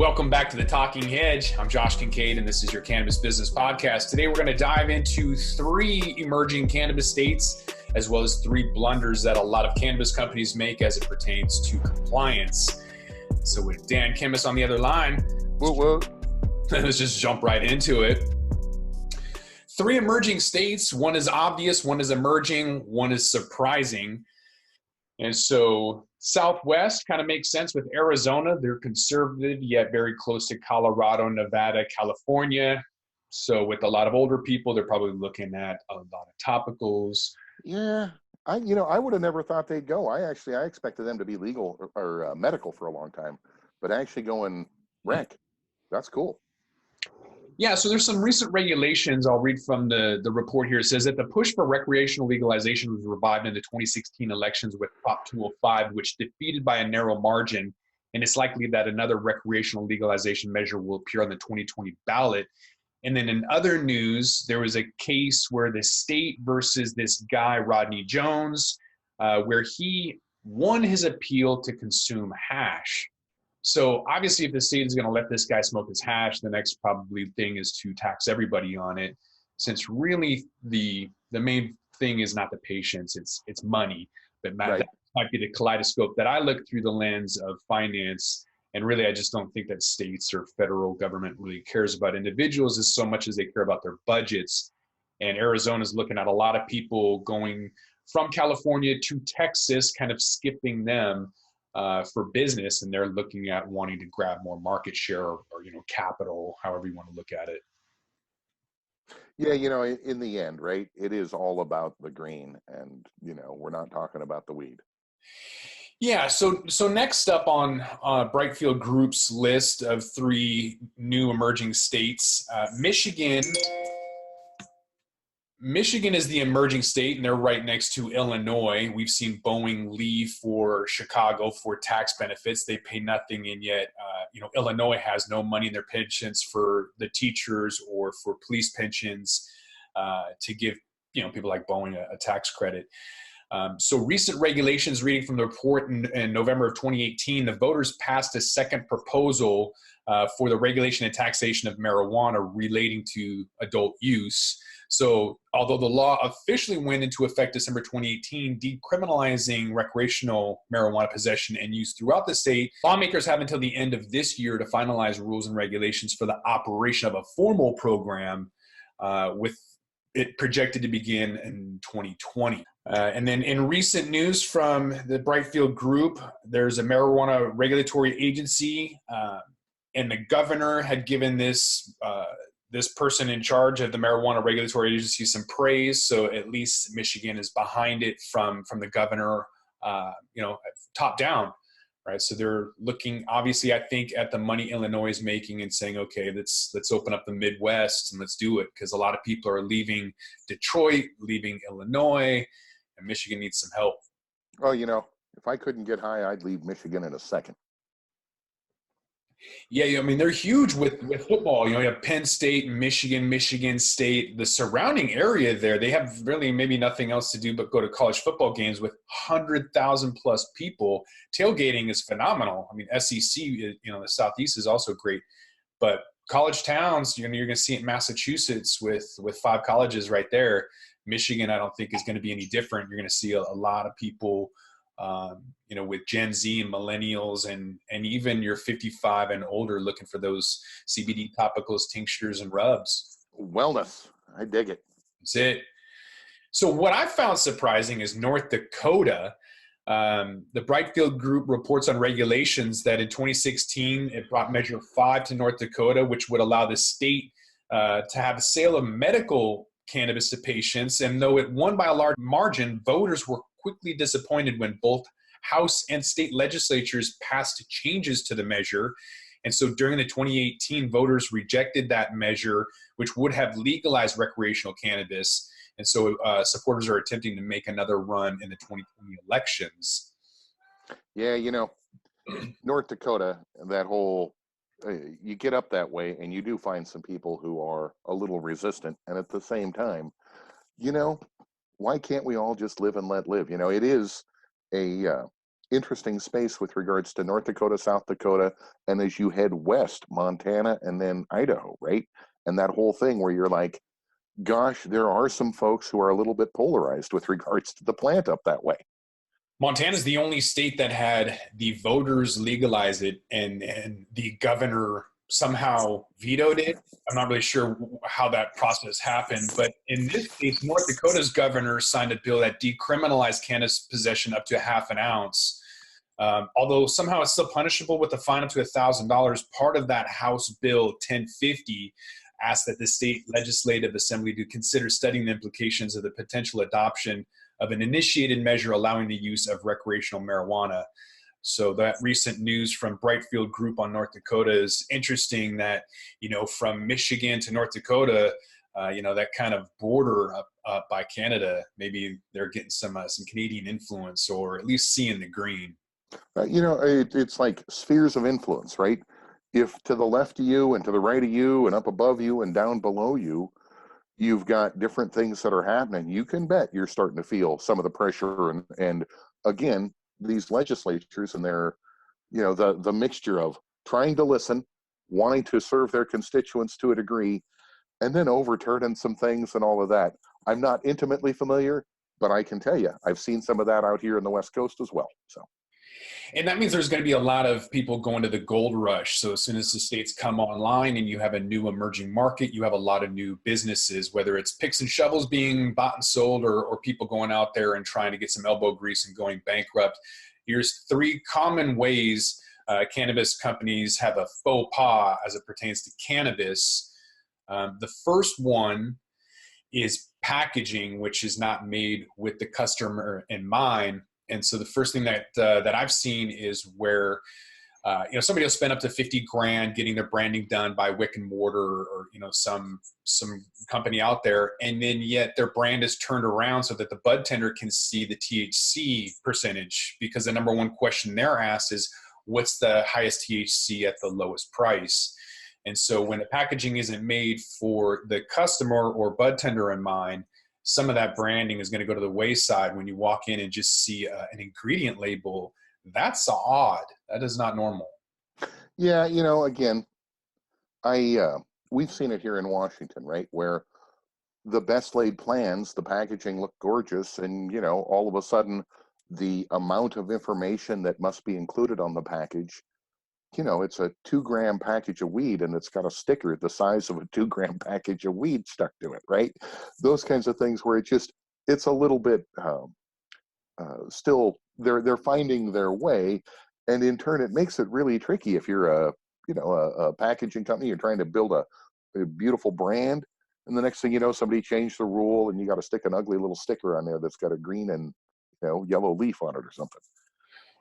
Welcome back to the Talking Hedge. I'm Josh Kincaid, and this is your Cannabis Business Podcast. Today, we're going to dive into 3 emerging cannabis states, as well as 3 blunders that a lot of cannabis companies make as it pertains to compliance. So with Dan Kimmis on the other line, let's just jump right into it. 3 emerging states. One is obvious, one is emerging, one is surprising. And so Southwest kind of makes sense with Arizona. They're conservative, yet very close to Colorado, Nevada, California. So with a lot of older people, they're probably looking at a lot of topicals. Yeah, I would have never thought they'd go. I expected them to be legal or medical for a long time, but actually going rec, that's cool. Yeah, so there's some recent regulations. I'll read from the report here. It says that the push for recreational legalization was revived in the 2016 elections with Prop 205, which defeated by a narrow margin. And it's likely that another recreational legalization measure will appear on the 2020 ballot. And then in other news, there was a case where the state versus this guy, Rodney Jones, where he won his appeal to consume hash. So obviously, if the state is going to let this guy smoke his hash, the next probably thing is to tax everybody on it, since really the main thing is not the patients, it's money. But right. That might be the kaleidoscope that I look through the lens of finance, and really I just don't think that states or federal government really cares about individuals as so much as they care about their budgets. And Arizona is looking at a lot of people going from California to Texas, kind of skipping them for business, and they're looking at wanting to grab more market share or capital, however you want to look at it. Yeah, in the end, right, it is all about the green, and we're not talking about the weed. Yeah, so next up on Brightfield Group's list of 3 new emerging states, Michigan is the emerging state, and they're right next to Illinois. We've seen Boeing leave for Chicago for tax benefits. They pay nothing, and yet, Illinois has no money in their pensions for the teachers or for police pensions to give, people like Boeing a tax credit. So recent regulations, reading from the report in November of 2018, the voters passed a second proposal for the regulation and taxation of marijuana relating to adult use. So although the law officially went into effect December 2018, decriminalizing recreational marijuana possession and use throughout the state, lawmakers have until the end of this year to finalize rules and regulations for the operation of a formal program, with it projected to begin in 2020. And then in recent news from the Brightfield Group, there's a marijuana regulatory agency, and the governor had given this person in charge of the marijuana regulatory agency some praise. So at least Michigan is behind it from the governor, top down, right? So they're looking, obviously, I think, at the money Illinois is making and saying, okay, let's open up the Midwest and let's do it, because a lot of people are leaving Detroit, leaving Illinois, and Michigan needs some help. Well, if I couldn't get high, I'd leave Michigan in a second. Yeah, I mean, they're huge with football. You have Penn State, Michigan State, the surrounding area there. They have really maybe nothing else to do but go to college football games with 100,000 plus people. Tailgating is phenomenal. I mean, SEC, the Southeast is also great. But college towns, you're going to see it in Massachusetts with 5 colleges right there. Michigan, I don't think is going to be any different. You're going to see a lot of people with Gen Z and millennials and even your 55 and older looking for those CBD topicals, tinctures, and rubs. Wellness. I dig it. That's it. So what I found surprising is North Dakota. The Brightfield Group reports on regulations that in 2016, it brought Measure 5 to North Dakota, which would allow the state to have a sale of medical cannabis to patients. And though it won by a large margin, voters were quickly disappointed when both House and state legislatures passed changes to the measure. And so during the 2018, voters rejected that measure, which would have legalized recreational cannabis. And so supporters are attempting to make another run in the 2020 elections. Yeah, North Dakota, that whole, you get up that way and you do find some people who are a little resistant. And at the same time, why can't we all just live and let live? It is a interesting space with regards to North Dakota, South Dakota, and as you head west, Montana, and then Idaho, right? And that whole thing where you're like, gosh, there are some folks who are a little bit polarized with regards to the plant up that way. Montana is the only state that had the voters legalize it, and the governor somehow vetoed it. I'm not really sure how that process happened, but in this case, North Dakota's governor signed a bill that decriminalized cannabis possession up to half an ounce. Although somehow it's still punishable with a fine up to $1,000. Part of that House Bill 1050 asked that the state legislative assembly to consider studying the implications of the potential adoption of an initiated measure allowing the use of recreational marijuana. So that recent news from Brightfield Group on North Dakota is interesting, that, from Michigan to North Dakota, that kind of border up by Canada, maybe they're getting some Canadian influence, or at least seeing the green. It's like spheres of influence, right? If to the left of you and to the right of you and up above you and down below you, you've got different things that are happening, you can bet you're starting to feel some of the pressure. And again, these legislatures and their, the mixture of trying to listen, wanting to serve their constituents to a degree, and then overturning some things and all of that. I'm not intimately familiar, but I can tell you, I've seen some of that out here in the West Coast as well. So. And that means there's going to be a lot of people going to the gold rush. So as soon as the states come online and you have a new emerging market, you have a lot of new businesses, whether it's picks and shovels being bought and sold, or people going out there and trying to get some elbow grease and going bankrupt. Here's 3 common ways cannabis companies have a faux pas as it pertains to cannabis. The first one is packaging, which is not made with the customer in mind. And so the first thing that I've seen is where somebody will spend up to $50,000 getting their branding done by Wick and Mortar, or some company out there, and then yet their brand is turned around so that the bud tender can see the THC percentage, because the number one question they're asked is, what's the highest THC at the lowest price? And so when the packaging isn't made for the customer or bud tender in mind, some of that branding is going to go to the wayside when you walk in and just see an ingredient label. That's odd. That is not normal. Yeah, again, we've seen it here in Washington, right, where the best laid plans, the packaging looked gorgeous, and all of a sudden the amount of information that must be included on the package, it's a 2-gram package of weed and it's got a sticker the size of a 2-gram package of weed stuck to it, right? Those kinds of things where it's a little bit still they're finding their way, and in turn it makes it really tricky if you're a packaging company. You're trying to build a beautiful brand, and the next thing you know, somebody changed the rule and you got to stick an ugly little sticker on there that's got a green and yellow leaf on it or something.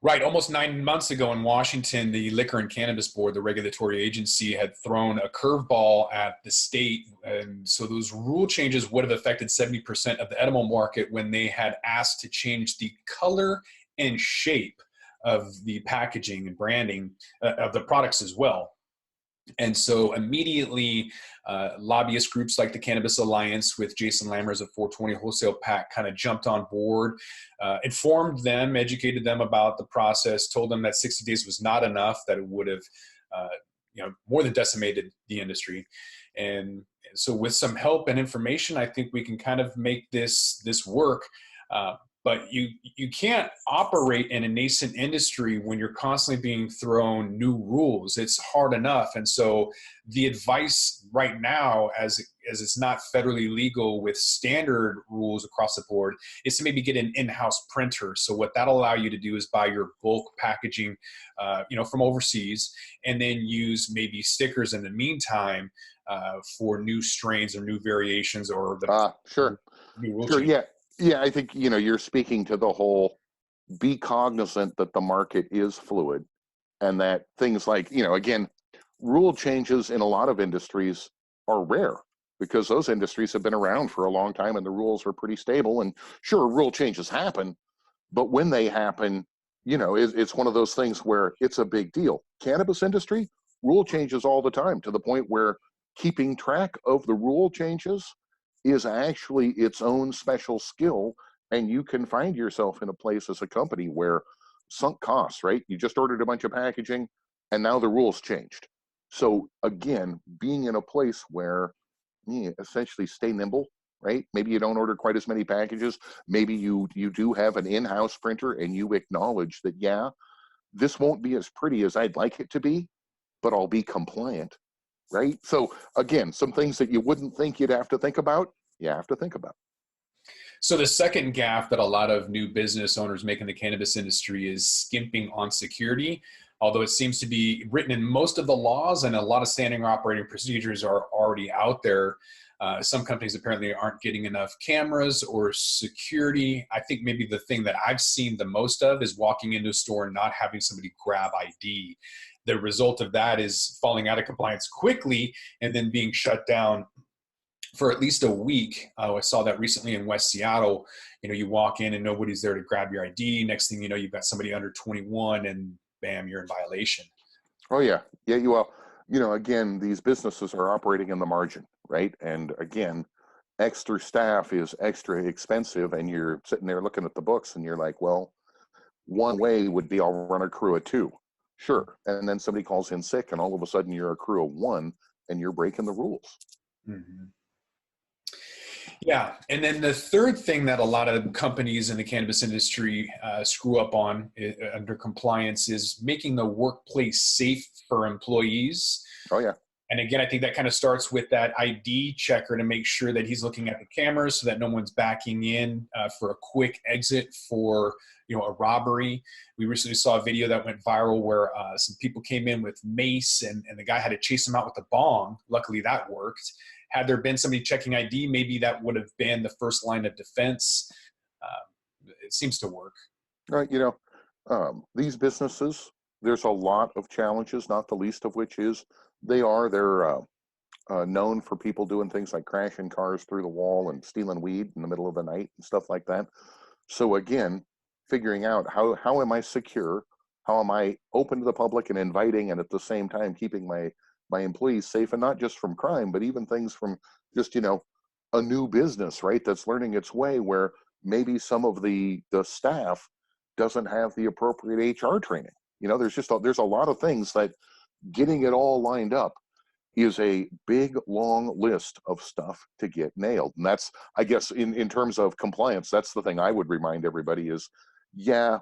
Right. Almost 9 months ago in Washington, the Liquor and Cannabis Board, the regulatory agency, had thrown a curveball at the state. And so those rule changes would have affected 70% of the edible market when they had asked to change the color and shape of the packaging and branding of the products as well. And so immediately, lobbyist groups like the Cannabis Alliance, with Jason Lammers of 420 Wholesale Pack, kind of jumped on board, informed them, educated them about the process, told them that 60 days was not enough, that it would have more than decimated the industry. And so with some help and information, I think we can kind of make this work. But you can't operate in a nascent industry when you're constantly being thrown new rules. It's hard enough. And so the advice right now, as it's not federally legal with standard rules across the board, is to maybe get an in-house printer. So what that'll allow you to do is buy your bulk packaging, from overseas, and then use maybe stickers in the meantime for new strains or new variations, or the new rule change. Yeah, I think, you're speaking to the whole, be cognizant that the market is fluid, and that things like, again, rule changes in a lot of industries are rare, because those industries have been around for a long time and the rules are pretty stable. And sure, rule changes happen, but when they happen, it's one of those things where it's a big deal. Cannabis industry, rule changes all the time, to the point where keeping track of the rule changes is actually its own special skill. And you can find yourself in a place as a company where sunk costs, right? You just ordered a bunch of packaging and now the rules changed. So again, being in a place where you essentially stay nimble, right? Maybe you don't order quite as many packages. Maybe you do have an in-house printer and you acknowledge that, yeah, this won't be as pretty as I'd like it to be, but I'll be compliant, right? So again, some things that you wouldn't think you'd have to think about, you have to think about. So the second gaffe that a lot of new business owners make in the cannabis industry is skimping on security. Although it seems to be written in most of the laws and a lot of standing operating procedures are already out there. Some companies apparently aren't getting enough cameras or security. I think maybe the thing that I've seen the most of is walking into a store and not having somebody grab ID. The result of that is falling out of compliance quickly and then being shut down for at least a week. I saw that recently in West Seattle. You walk in and nobody's there to grab your ID. Next thing you know, you've got somebody under 21 and bam, you're in violation. Oh yeah. Yeah, again, these businesses are operating in the margin, right? And again, extra staff is extra expensive, and you're sitting there looking at the books and you're like, well, one way would be I'll run a crew of 2. Sure. And then somebody calls in sick and all of a sudden you're a crew of 1 and you're breaking the rules. Mm-hmm. Yeah. And then the third thing that a lot of companies in the cannabis industry screw up on under compliance is making the workplace safe for employees. Oh, yeah. And again, I think that kind of starts with that ID checker to make sure that he's looking at the cameras so that no one's backing in for a quick exit for a robbery. We recently saw a video that went viral where some people came in with mace and the guy had to chase them out with a bong. Luckily, that worked. Had there been somebody checking ID, maybe that would have been the first line of defense. It seems to work. Right. These businesses, there's a lot of challenges, not the least of which is they're known for people doing things like crashing cars through the wall and stealing weed in the middle of the night and stuff like that. So again, figuring out how am I secure? How am I open to the public and inviting, and at the same time keeping my employees safe, and not just from crime, but even things from just, a new business, right? That's learning its way, where maybe some of the staff doesn't have the appropriate HR training. There's a lot of things that getting it all lined up is a big, long list of stuff to get nailed. And that's, I guess, in terms of compliance, that's the thing I would remind everybody is, yeah,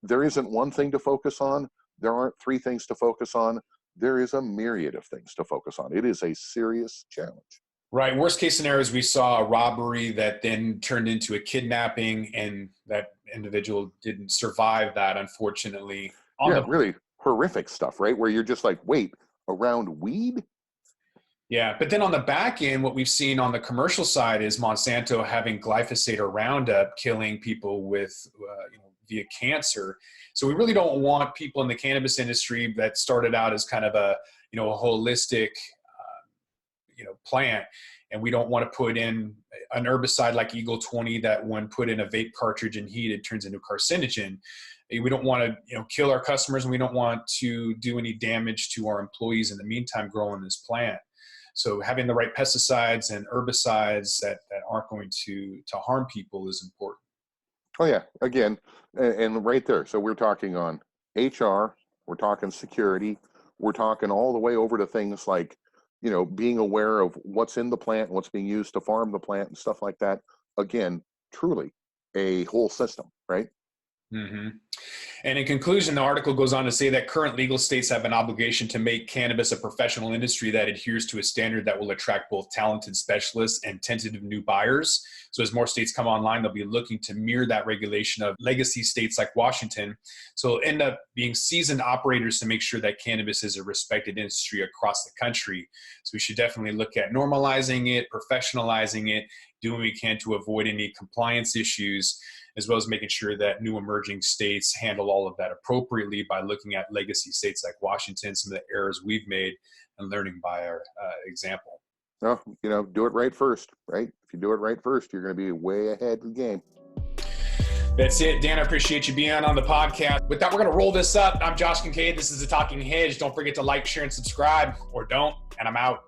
there isn't one thing to focus on. There aren't 3 things to focus on. There is a myriad of things to focus on. It is a serious challenge. Right. Worst case scenario is we saw a robbery that then turned into a kidnapping, and that individual didn't survive that, unfortunately. Really horrific stuff, right? Where you're just like, wait, around weed? Yeah. But then on the back end, what we've seen on the commercial side is Monsanto having glyphosate or Roundup killing people with, via cancer. So we really don't want people in the cannabis industry that started out as kind of a holistic, plant. And we don't want to put in an herbicide like Eagle 20 that when put in a vape cartridge and heated turns into carcinogen. We don't want to, kill our customers, and we don't want to do any damage to our employees in the meantime growing this plant. So having the right pesticides and herbicides that aren't going to harm people is important. Oh yeah, again, and right there. So we're talking on HR, we're talking security, we're talking all the way over to things like, being aware of what's in the plant, what's being used to farm the plant and stuff like that. Again, truly a whole system, right? Mm-hmm. And in conclusion, the article goes on to say that current legal states have an obligation to make cannabis a professional industry that adheres to a standard that will attract both talented specialists and tentative new buyers. So as more states come online, they'll be looking to mirror that regulation of legacy states like Washington. So it'll end up being seasoned operators to make sure that cannabis is a respected industry across the country. So we should definitely look at normalizing it, professionalizing it, doing what we can to avoid any compliance issues, as well as making sure that new emerging states handle all of that appropriately by looking at legacy states like Washington, some of the errors we've made, and learning by our example. No, do it right first, right? If you do it right first, you're going to be way ahead of the game. That's it, Dan. I appreciate you being on the podcast. With that, we're going to roll this up. I'm Josh Kincaid. This is the Talking Hedge. Don't forget to like, share, and subscribe, or don't, and I'm out.